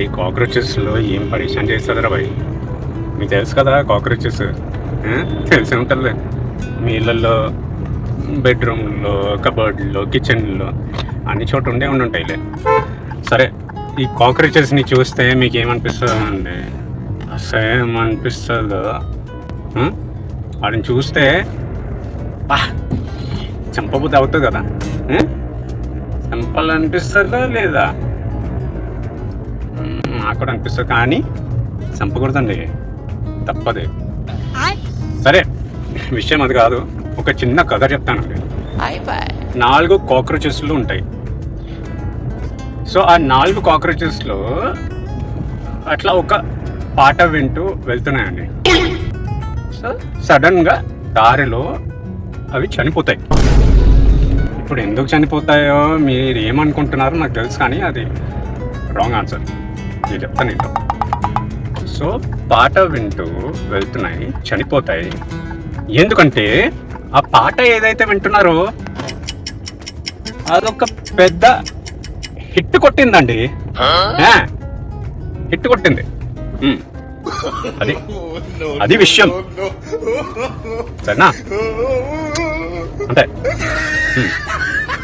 ఈ కాక్రోచెస్లో ఏం పరిచయం చేస్తుందిరా భాయ్. మీకు తెలుసు కదా కాక్రోచెస్, తెలిసి ఉంటుంది. మీ ఇళ్ళల్లో, బెడ్రూమ్లో, కబోర్డ్లో, కిచెన్లో అన్ని చోట ఉండి ఉంటాయిలే. సరే, ఈ కాక్రోచెస్ని చూస్తే మీకు ఏమనిపిస్తుందండి? అసహ్యం అనిపిస్తుందో? వాటిని చూస్తే చంపబుద్ధి అవుతుంది కదా, చంపాలనిపిస్తుందా లేదా? నాకు కూడా అనిపిస్తుంది, కానీ చంపకూడదండి, తప్పదే. సరే, విషయం అది కాదు. ఒక చిన్న కథ చెప్తానండి. 4 కాక్రోచెస్లు ఉంటాయి. సో ఆ 4 కాక్రోచెస్లో అట్లా ఒక పాట వింటూ వెళ్తున్నాయండి. సో సడన్గా దారిలో అవి చనిపోతాయి. ఇప్పుడు ఎందుకు చనిపోతాయో మీరు ఏమనుకుంటున్నారో నాకు తెలుసు, కానీ అది రాంగ్ ఆన్సర్. నేను చెప్తాను ఏంటో. సో పాట వింటూ వెళ్తున్నాయి, చనిపోతాయి. ఎందుకంటే ఆ పాట ఏదైతే వింటున్నారో అదొక పెద్ద హిట్ కొట్టిందండి. హిట్ కొట్టింది. అది అది విషయం. సరేనా? అంతే.